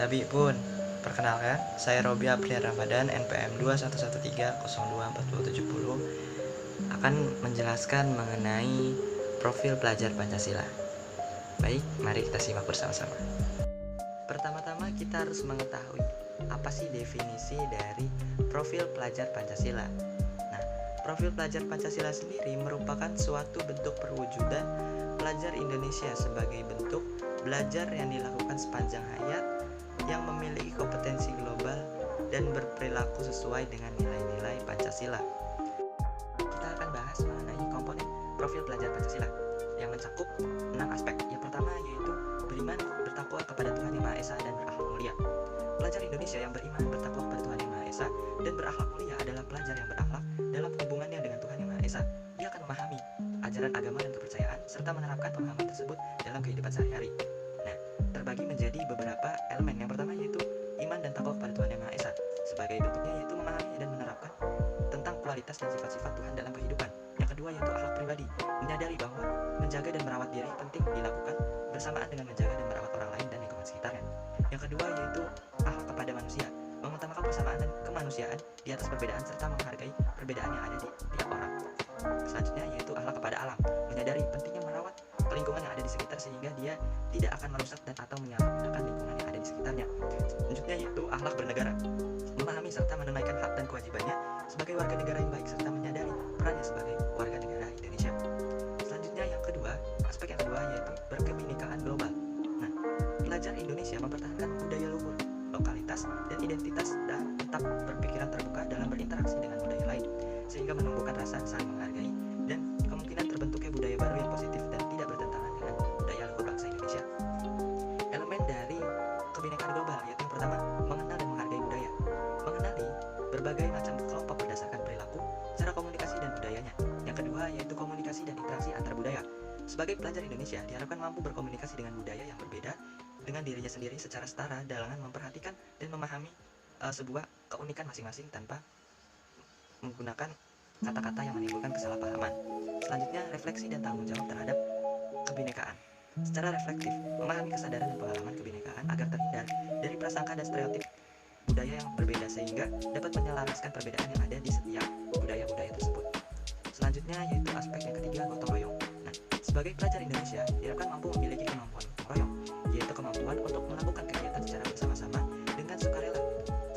Tabi pun, perkenalkan, saya Robi Aprilia Ramadan, NPM 211302470 akan menjelaskan mengenai profil pelajar Pancasila. Baik, mari kita simak bersama-sama. Pertama-tama kita harus mengetahui apa sih definisi dari profil pelajar Pancasila. Nah, profil pelajar Pancasila sendiri merupakan suatu bentuk perwujudan pelajar Indonesia sebagai bentuk belajar yang dilakukan sepanjang hayat yang memiliki kompetensi global dan berperilaku sesuai dengan nilai-nilai Pancasila. Kita akan bahas mengenai komponen profil pelajar Pancasila yang mencakup 6 aspek. Yang pertama yaitu beriman, bertakwa kepada Tuhan Yang Maha Esa dan berakhlak mulia. Pelajar Indonesia yang beriman, bertakwa kepada Tuhan Yang Maha Esa dan berakhlak mulia adalah pelajar yang berakhlak dalam hubungannya dengan Tuhan Yang Maha Esa. Dia akan memahami ajaran agama dan kepercayaan serta menerapkan pemahaman tersebut dalam kehidupan sehari-hari. Nah, terbagi menjadi beberapa elemen. Yang pertama yaitu iman dan takwa kepada Tuhan Yang Maha Esa. Sebagai bentuknya yaitu memahami dan menerapkan tentang kualitas dan sifat-sifat Tuhan dalam kehidupan. Yang kedua yaitu akhlak pribadi, menyadari bahwa menjaga dan merawat diri penting dilakukan bersamaan dengan menjaga dan merawat orang lain dan lingkungan sekitarnya. Yang kedua yaitu akhlak kepada manusia, mengutamakan persamaan dan kemanusiaan di atas perbedaan serta menghargai perbedaan yang ada di tiap orang. Selanjutnya yaitu akhlak kepada alam, menyadari pentingnya merawat lingkungan yang ada di sekitar sehingga dia tidak akan merusak dan atau menyalahgunakan lingkungan yang ada di sekitarnya. Selanjutnya yaitu akhlak bernegara, memahami serta menunaikan hak dan kewajibannya sebagai warga negara yang baik serta menyadari perannya sebagai warga negara Indonesia. Selanjutnya yang kedua, aspek yang kedua yaitu berkebinekaan global. Nah, pelajar Indonesia mempertahankan budaya luhur, lokalitas, dan identitas dan tetap berpikiran terbuka dalam berinteraksi dengan budaya lain sehingga menumbuhkan rasa saling menghargai dan kemungkinan terbentuknya budaya baru yang positif dan tidak bertentangan dengan budaya luhur bangsa Indonesia. Elemen dari kebinekaan global yaitu yang pertama, mengenal dan menghargai budaya, mengenali berbagai macam kelompok berdasarkan perilaku, cara komunikasi dan budayanya. Yang kedua yaitu komunikasi dan interaksi antar budaya. Sebagai pelajar Indonesia diharapkan mampu berkomunikasi dengan budaya yang berbeda dengan dirinya sendiri secara setara dengan memperhatikan dan memahami sebuah keunikan masing-masing tanpa menggunakan kata-kata yang menimbulkan kesalahpahaman. Selanjutnya, refleksi dan tanggung jawab terhadap kebinekaan. Secara reflektif, memahami kesadaran dan pengalaman kebinekaan agar terhindar dari prasangka dan stereotip budaya yang berbeda sehingga dapat menyelaraskan perbedaan yang ada di setiap budaya-budaya tersebut. Selanjutnya yaitu aspek yang ketiga, gotong royong. Nah, sebagai pelajar Indonesia diharapkan mampu memiliki kemampuan gotong royong, yaitu kemampuan untuk melakukan kegiatan secara bersama-sama dengan sukarela.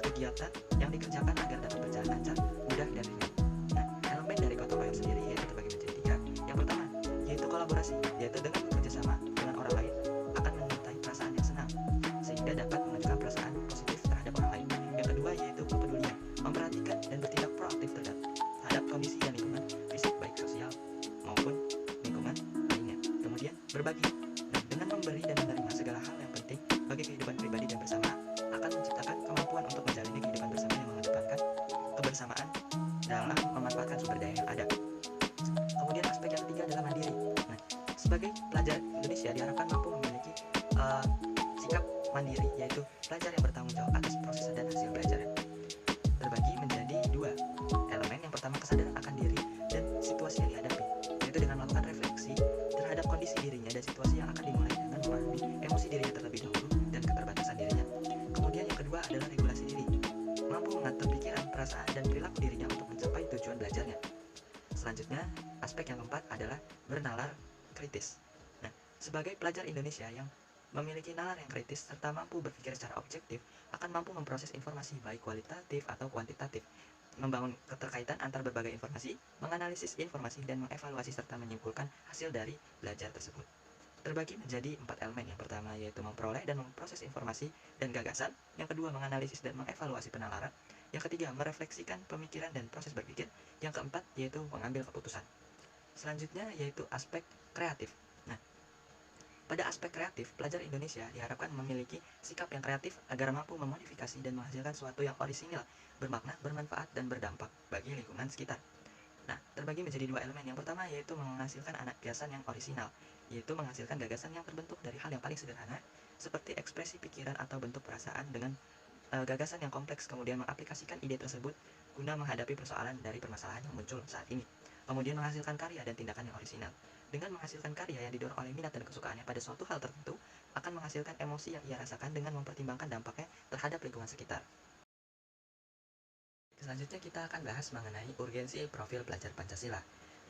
Kegiatan yang dikerjakan agar dapat berjalan lancar, mudah dan ringan. Nah, elemen dari gotong royong sendiri yaitu terbagi menjadi tiga. Yang pertama yaitu kolaborasi, yaitu dengan bekerja sama dengan orang lain akan menyertai perasaan yang senang sehingga dapat menunjukkan perasaan positif terhadap orang lain. Yang kedua yaitu kepedulian, memperhatikan dan bertindak proaktif terhadap kondisi dan lingkungan fisik baik sosial maupun lingkungan lainnya. Kemudian berbagi, dan dengan memberi dan menerima segala hal yang penting bagi kehidupan pribadi dan bersama akan menciptakan kemampuan untuk menjalani kehidupan bersama yang mengedepankan kebersamaan dalam memanfaatkan sumber daya yang ada. Kemudian aspek yang ketiga adalah mandiri. Nah, sebagai pelajar Indonesia diharapkan mampu memiliki sikap mandiri, yaitu pelajar yang bertanggung jawab atas proses dan hasil belajar. Terbagi menjadi dua elemen. Yang pertama, kesadaran akan diri dan situasi yang dihadapi, yaitu dengan melakukan refleksi terhadap kondisi dirinya dan situasi yang akan dimulai dengan memahami emosi dirinya terlebih dahulu dan keterbatasan dirinya. Kemudian yang kedua adalah regulasi diri, mampu mengatur pikiran, perasaan, dan perilaku dirinya untuk mencapai tujuan belajarnya. Selanjutnya, aspek yang keempat adalah bernalar kritis. Nah, sebagai pelajar Indonesia yang memiliki nalar yang kritis serta mampu berpikir secara objektif, akan mampu memproses informasi baik kualitatif atau kuantitatif, membangun keterkaitan antar berbagai informasi, menganalisis informasi, dan mengevaluasi serta menyimpulkan hasil dari belajar tersebut. Terbagi menjadi 4 elemen. Yang pertama yaitu memperoleh dan memproses informasi dan gagasan. Yang kedua, menganalisis dan mengevaluasi penalaran. Yang ketiga, merefleksikan pemikiran dan proses berpikir. Yang keempat yaitu mengambil keputusan. Selanjutnya yaitu aspek kreatif. Nah, pada aspek kreatif, pelajar Indonesia diharapkan memiliki sikap yang kreatif agar mampu memodifikasi dan menghasilkan sesuatu yang orisinal, bermakna, bermanfaat, dan berdampak bagi lingkungan sekitar. Nah, terbagi menjadi dua elemen. Yang pertama yaitu menghasilkan anak gagasan yang orisinal, yaitu menghasilkan gagasan yang terbentuk dari hal yang paling sederhana, seperti ekspresi pikiran atau bentuk perasaan dengan gagasan yang kompleks, kemudian mengaplikasikan ide tersebut guna menghadapi persoalan dari permasalahan yang muncul saat ini. Kemudian menghasilkan karya dan tindakan yang orisinal. Dengan menghasilkan karya yang didorong oleh minat dan kesukaannya pada suatu hal tertentu, akan menghasilkan emosi yang ia rasakan dengan mempertimbangkan dampaknya terhadap lingkungan sekitar. Selanjutnya kita akan bahas mengenai urgensi profil pelajar Pancasila.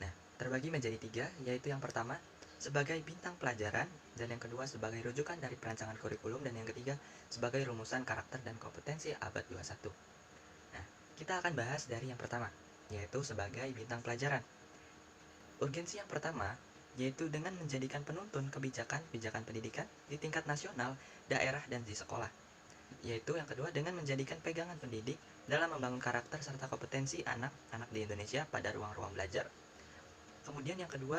Nah, terbagi menjadi 3, yaitu yang pertama sebagai bintang pelajaran, dan yang kedua sebagai rujukan dari perancangan kurikulum, dan yang ketiga sebagai rumusan karakter dan kompetensi abad 21. Nah, kita akan bahas dari yang pertama, yaitu sebagai bintang pelajaran. Urgensi yang pertama yaitu dengan menjadikan penuntun kebijakan pendidikan di tingkat nasional, daerah, dan di sekolah. Yaitu yang kedua dengan menjadikan pegangan pendidik dalam membangun karakter serta kompetensi anak-anak di Indonesia pada ruang-ruang belajar. Kemudian yang kedua,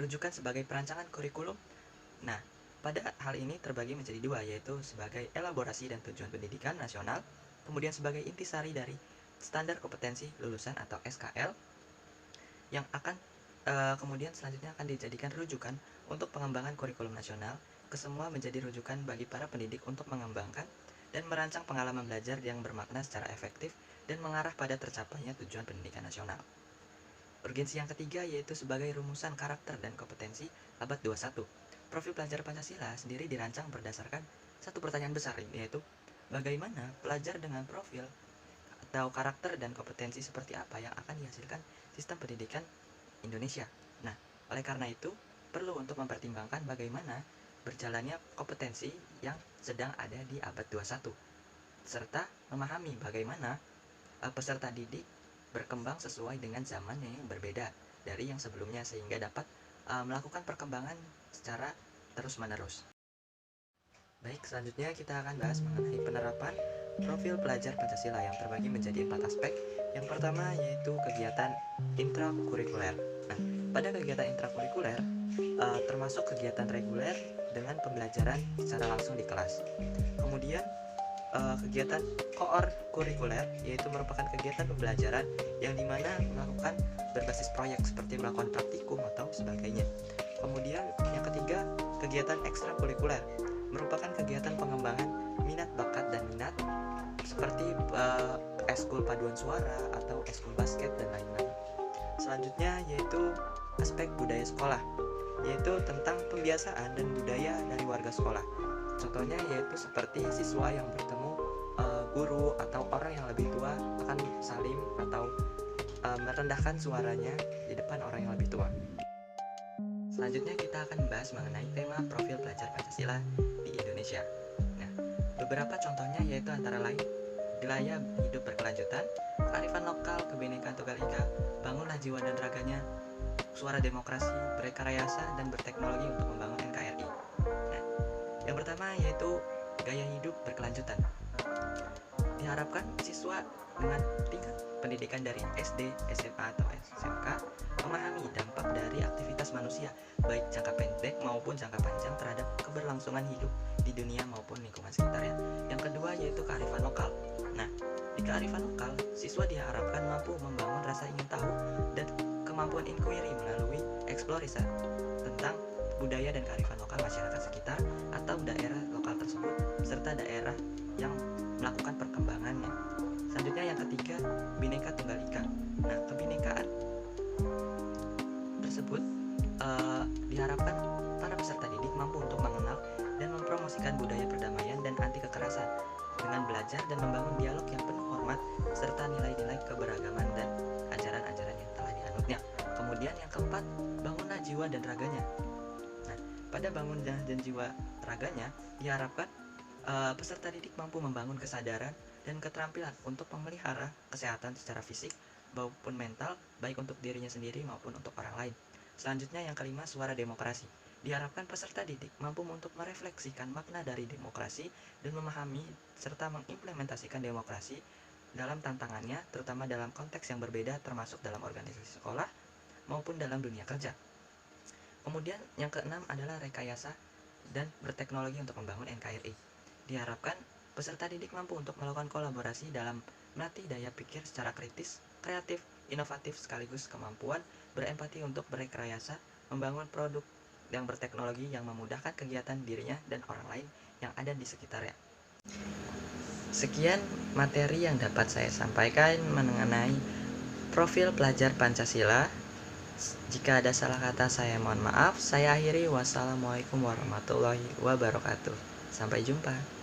rujukan sebagai perancangan kurikulum. Nah, pada hal ini terbagi menjadi 2, yaitu sebagai elaborasi dan tujuan pendidikan nasional, kemudian sebagai intisari dari standar kompetensi lulusan atau SKL, yang akan kemudian selanjutnya akan dijadikan rujukan untuk pengembangan kurikulum nasional, kesemua menjadi rujukan bagi para pendidik untuk mengembangkan dan merancang pengalaman belajar yang bermakna secara efektif dan mengarah pada tercapainya tujuan pendidikan nasional. Urgensi yang ketiga yaitu sebagai rumusan karakter dan kompetensi abad 21. Profil pelajar Pancasila sendiri dirancang berdasarkan satu pertanyaan besar, yaitu bagaimana pelajar dengan profil atau karakter dan kompetensi seperti apa yang akan dihasilkan sistem pendidikan Indonesia. Nah, oleh karena itu perlu untuk mempertimbangkan bagaimana berjalannya kompetensi yang sedang ada di abad 21, serta memahami bagaimana peserta didik berkembang sesuai dengan zamannya yang berbeda dari yang sebelumnya, sehingga dapat melakukan perkembangan secara terus-menerus. Baik, selanjutnya kita akan bahas mengenai penerapan profil pelajar Pancasila yang terbagi menjadi 4 aspek. Yang pertama yaitu kegiatan intrakurikuler. Nah, pada kegiatan intrakurikuler termasuk kegiatan reguler dengan pembelajaran secara langsung di kelas. Kemudian kegiatan koor kurikuler yaitu merupakan kegiatan pembelajaran yang dimana melakukan berbasis proyek seperti melakukan praktikum atau sebagainya. Kemudian yang ketiga, kegiatan ekstrakurikuler merupakan kegiatan pengembangan minat, bakat, dan minat seperti eskul paduan suara atau eskul basket dan lain-lain. Selanjutnya yaitu aspek budaya sekolah, yaitu tentang pembiasaan dan budaya dari warga sekolah. Contohnya yaitu seperti siswa yang bertemu guru atau orang yang lebih tua akan salim atau merendahkan suaranya di depan orang yang lebih tua. Selanjutnya kita akan membahas mengenai tema profil pelajar Pancasila di Indonesia. Nah, beberapa contohnya yaitu antara lain gaya hidup berkelanjutan, kearifan lokal, kebinekaan tunggal ika, bangunlah jiwa dan raganya, suara demokrasi, berrekayasa, dan berteknologi untuk membangun NKRI. Nah, yang pertama yaitu gaya hidup berkelanjutan. Diharapkan siswa dengan tingkat pendidikan dari SD, SMA, atau SMK memahami dampak dari aktivitas manusia, baik jangka pendek maupun jangka panjang terhadap keberlangsungan hidup di dunia maupun lingkungan sekitarnya. Yang kedua yaitu kearifan lokal. Nah, di kearifan lokal, siswa diharapkan mampu membangun rasa ingin tahu dan kemampuan inquiry melalui eksplorasi tentang budaya dan kearifan lokal masyarakat sekitar atau daerah lokal tersebut, serta daerah yang melakukan perkembangannya. Selanjutnya yang ketiga, Bhinneka Tunggal Ika. Nah, kebinekaan tersebut diharapkan para peserta didik mampu untuk mengenal dan mempromosikan budaya perdamaian dan anti kekerasan dengan belajar dan membangun dialog yang penuh hormat serta nilai-nilai keberagaman dan ajaran-ajaran yang telah dianutnya. Kemudian yang keempat, bangunlah jiwa dan raganya. Nah, pada bangun dan jiwa raganya diharapkan peserta didik mampu membangun kesadaran dan keterampilan untuk memelihara kesehatan secara fisik maupun mental, baik untuk dirinya sendiri maupun untuk orang lain. Selanjutnya yang kelima, suara demokrasi. Diharapkan peserta didik mampu untuk merefleksikan makna dari demokrasi dan memahami serta mengimplementasikan demokrasi dalam tantangannya, terutama dalam konteks yang berbeda termasuk dalam organisasi sekolah maupun dalam dunia kerja. Kemudian yang keenam adalah rekayasa dan berteknologi untuk membangun NKRI. Diharapkan peserta didik mampu untuk melakukan kolaborasi dalam melatih daya pikir secara kritis, kreatif, inovatif, sekaligus kemampuan berempati untuk berrekayasa, membangun produk yang berteknologi yang memudahkan kegiatan dirinya dan orang lain yang ada di sekitarnya. Sekian materi yang dapat saya sampaikan mengenai profil pelajar Pancasila Jika ada salah kata, saya mohon maaf. Saya akhiri. Wassalamualaikum warahmatullahi wabarakatuh. Sampai jumpa.